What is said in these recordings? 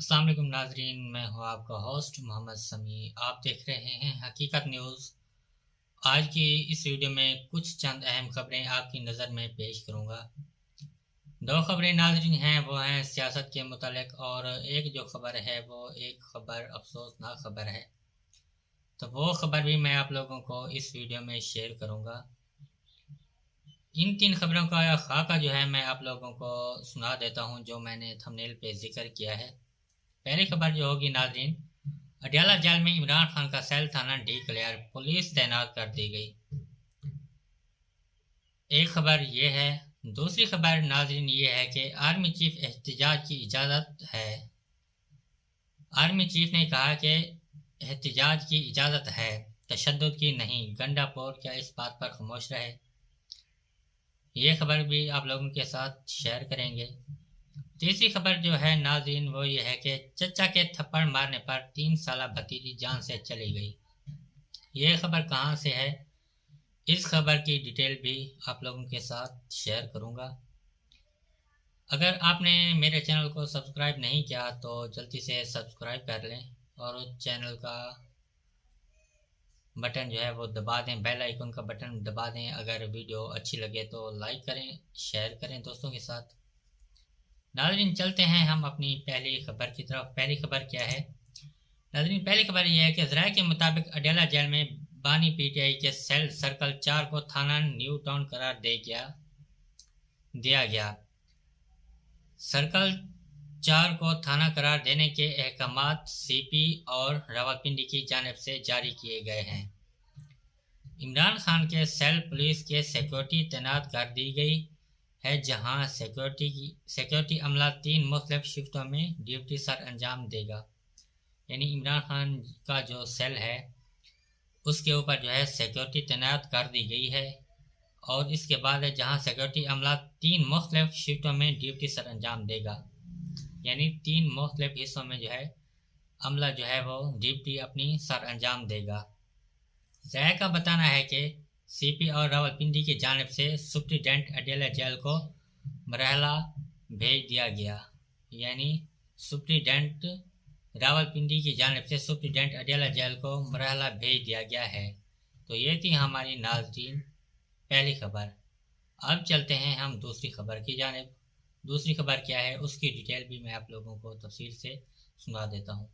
अस्सलाम वालेकुम नाजरीन, मैं हूँ आपका होस्ट मोहम्मद समी। आप देख रहे हैं हकीकत न्यूज़। आज की इस वीडियो में कुछ चंद अहम खबरें आपकी नज़र में पेश करूँगा। दो खबरें नाजरीन हैं, वो हैं सियासत के मुतालिक, और एक जो खबर है वो एक खबर अफसोसनाक खबर है। तो वो खबर भी मैं आप लोगों को इस वीडियो में शेयर करूँगा। इन तीन खबरों का खाका जो है मैं आप लोगों को सुना देता हूँ, जो मैंने थंबनेल पे जिक्र किया है। पहली खबर जो होगी नाजरीन, अडयाला जेल में इमरान खान का सेल थाना डिक्लेयर, पुलिस तैनात कर दी गई। एक खबर ये है। दूसरी खबर नाजरीन ये है कि आर्मी चीफ एहतजाज की इजाज़त है। आर्मी चीफ ने कहा कि एहतजाज की इजाज़त है, तशद्दुद की नहीं। गंडापुर क्या इस बात पर खामोश रहे? ये खबर भी आप लोगों के साथ शेयर करेंगे। तीसरी खबर जो है नाज़रीन वो ये है कि चचा के थप्पड़ मारने पर 3 साला भतीजी जान से चली गई। ये खबर कहाँ से है, इस खबर की डिटेल भी आप लोगों के साथ शेयर करूँगा। अगर आपने मेरे चैनल को सब्सक्राइब नहीं किया तो जल्दी से सब्सक्राइब कर लें और उस चैनल का बटन जो है वो दबा दें, बेल आइकन का बटन दबा दें। अगर वीडियो अच्छी लगे तो लाइक करें, शेयर करें दोस्तों के साथ। नाज़रीन चलते हैं हम अपनी पहली खबर की तरफ। पहली खबर क्या है नाज़रीन? पहली खबर यह है कि ज़राए के मुताबिक अडयाला जेल में बानी पीटीआई के सेल सर्कल 4 को थाना न्यू टाउन करार दिया गया। सर्कल 4 को थाना करार देने के अहकामात सीपी और रावलपिंडी की जानिब से जारी किए गए हैं। इमरान खान के सेल पुलिस के सिक्योरिटी तैनात कर दी गई है, जहां सिक्योरिटी अमला 3 मुख्तलिफ शिफ्टों में ड्यूटी सर अंजाम देगा। यानी इमरान खान का जो सेल है उसके ऊपर जो है सिक्योरिटी तैनात कर दी गई है, और इसके बाद है जहां सिक्योरिटी अमला 3 मुख्तलिफ शिफ्टों में ड्यूटी सर अंजाम देगा। यानी 3 मुख्तलिफ हिस्सों में जो है अमला जो है वो ड्यूटी अपनी सर अंजाम देगा। ज़राए का बताना है कि सीपी और रावलपिंडी की जानिब से सुप्रिटेंडेंट अडयाला जेल को मरहला भेज दिया गया। यानी सुप्रिटेंडेंट रावलपिंडी की जानिब से सुप्रिटेंडेंट अडयाला जेल को मरहला भेज दिया गया है। तो ये थी हमारी नाज़रीन पहली खबर। अब चलते हैं हम दूसरी खबर की जानिब। दूसरी खबर क्या है उसकी डिटेल भी मैं आप लोगों को तफसील से सुना देता हूँ।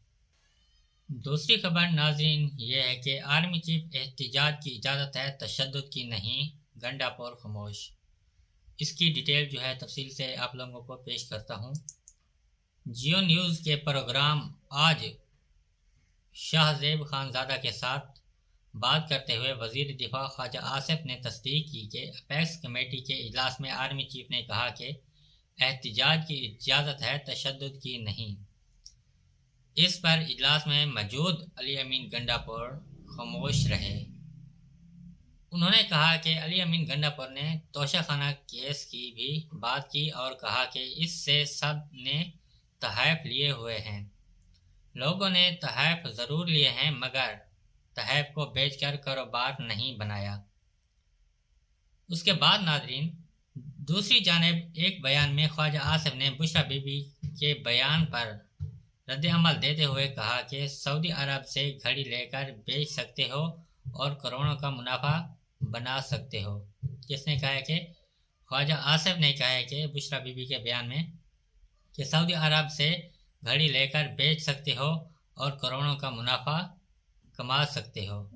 दूसरी खबर नाज़रीन ये है कि आर्मी चीफ एहतजाज की इजाज़त है, तशद्दुद की नहीं। गंडापुर खामोश। इसकी डिटेल जो है तफसील से आप लोगों को पेश करता हूँ। जियो न्यूज़ के प्रोग्राम आज शाहजेब खानजादा के साथ बात करते हुए वज़ीर दिफा ख्वाजा आसिफ ने तस्दीक की कि अपेक्स कमेटी के इजलास में आर्मी चीफ ने कहा कि एहतजाज की इजाज़त है, तशद्दुद की नहीं। इस पर इजलास में मौजूद अली अमीन गंडापुर खामोश रहे। उन्होंने कहा कि अली अमीन गंडापुर ने तोशाखाना केस की भी बात की और कहा कि इससे सब ने तहफ़ लिए हुए हैं। लोगों ने तहफ़ ज़रूर लिए हैं मगर तहफ़ को बेचकर कारोबार नहीं बनाया। उसके बाद नाज़रीन दूसरी जानिब एक बयान में ख्वाजा आसिफ ने बुशरा बीबी के बयान पर रद्द अमल देते हुए कहा कि सऊदी अरब से घड़ी लेकर बेच सकते हो और करोड़ों का मुनाफा बना सकते हो। किसने कहा है कि ख्वाजा आसिफ ने कहा है कि बुशरा बीबी के बयान में कि सऊदी अरब से घड़ी लेकर बेच सकते हो और करोड़ों का मुनाफा कमा सकते हो।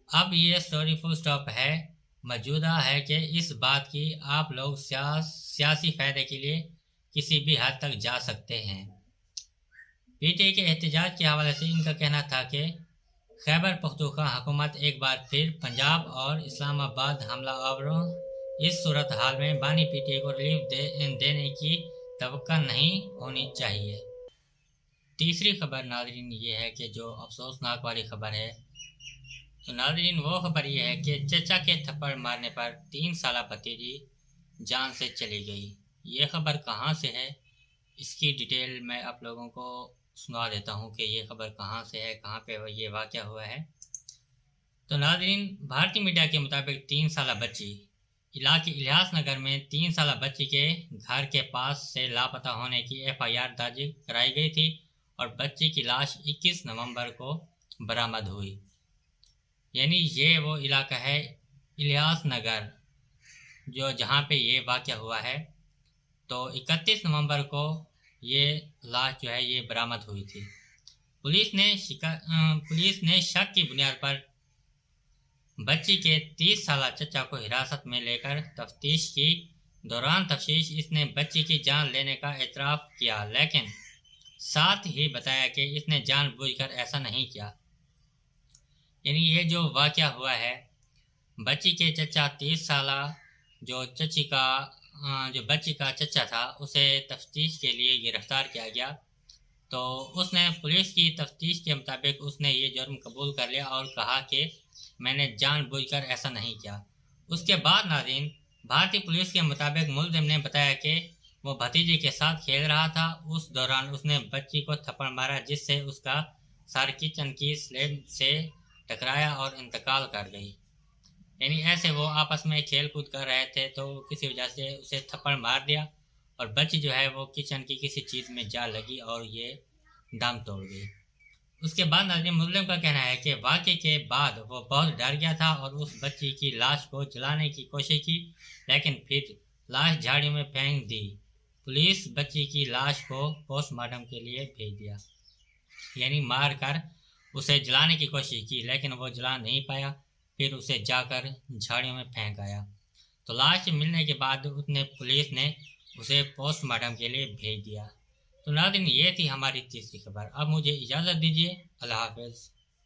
अब ये स्टोरी फुल स्टॉप है। मौजूदा है कि इस बात की आप लोग सियासी फ़ायदे के लिए किसी भी हद तक जा सकते हैं। पीटीआई के एहतजाज के हवाले से इनका कहना था कि खैबर पख्तूनख्वा हुकूमत एक बार फिर पंजाब और इस्लामाबाद हमलावरों, इस सूरत हाल में बानी पीटीआई को रिलीफ देने की तवक्को नहीं होनी चाहिए। तीसरी खबर नाज़रीन ये है कि जो अफसोसनाक वाली खबर है, तो नाज़रीन वो खबर ये है कि चचा के थप्पड़ मारने पर 3 साला भतीजी जान से चली गई। ये खबर कहाँ से है इसकी डिटेल मैं आप लोगों को सुना देता हूँ कि ये खबर कहाँ से है, कहाँ पे ये वाक़या हुआ है। तो नाज़रीन भारतीय मीडिया के मुताबिक 3 साला बच्ची इलाके इलियास नगर में 3 साला बच्ची के घर के पास से लापता होने की एफआईआर दर्ज कराई गई थी اور بچی کی لاش 21 نومبر کو برآمد ہوئی۔ یعنی یہ وہ علاقہ ہے الیاس نگر جو جہاں پہ یہ واقعہ ہوا ہے۔ تو 31 نومبر کو یہ لاش جو ہے یہ برآمد ہوئی تھی۔ پولیس نے شک کی بنیاد پر بچی کے 30 سالہ چچا کو حراست میں لے کر تفتیش کی۔ دوران تفتیش اس نے بچی کی جان لینے کا اعتراف کیا، لیکن ساتھ ہی بتایا کہ اس نے جان بوجھ کر ایسا نہیں کیا۔ یعنی یہ جو واقعہ ہوا ہے، بچی کے چچا 30 سالہ جو بچی کا چچا تھا اسے تفتیش کے لیے گرفتار کیا گیا۔ تو اس نے پولیس کی تفتیش کے مطابق اس نے یہ جرم قبول کر لیا اور کہا کہ میں نے جان بوجھ کر ایسا نہیں کیا۔ اس کے بعد ناظرین، بھارتی پولیس کے مطابق ملزم نے بتایا کہ وہ بھتیجی کے ساتھ کھیل رہا تھا۔ اس دوران اس نے بچی کو تھپڑ مارا جس سے اس کا سر کچن کی سلیب سے ٹکرایا اور انتقال کر گئی۔ یعنی ایسے وہ آپس میں کھیل کود کر رہے تھے تو کسی وجہ سے اسے تھپڑ مار دیا اور بچی جو ہے وہ کچن کی کسی چیز میں جا لگی اور یہ دم توڑ گئی۔ اس کے بعد ناظرین، ملزم کا کہنا ہے کہ واقعے کے بعد وہ بہت ڈر گیا تھا اور اس بچی کی لاش کو جلانے کی کوشش کی، لیکن پھر لاش جھاڑیوں میں پھینک دی۔ پولیس بچی کی لاش کو پوسٹ مارٹم کے لیے بھیج دیا۔ یعنی مار کر اسے جلانے کی کوشش کی لیکن وہ جلا نہیں پایا، پھر اسے جا کر جھاڑیوں میں پھینک آیا۔ تو لاش ملنے کے بعد پولیس نے اسے پوسٹ مارٹم کے لیے بھیج دیا۔ تو ناظرین، یہ تھی ہماری تیسری خبر۔ اب مجھے اجازت دیجیے، اللہ حافظ۔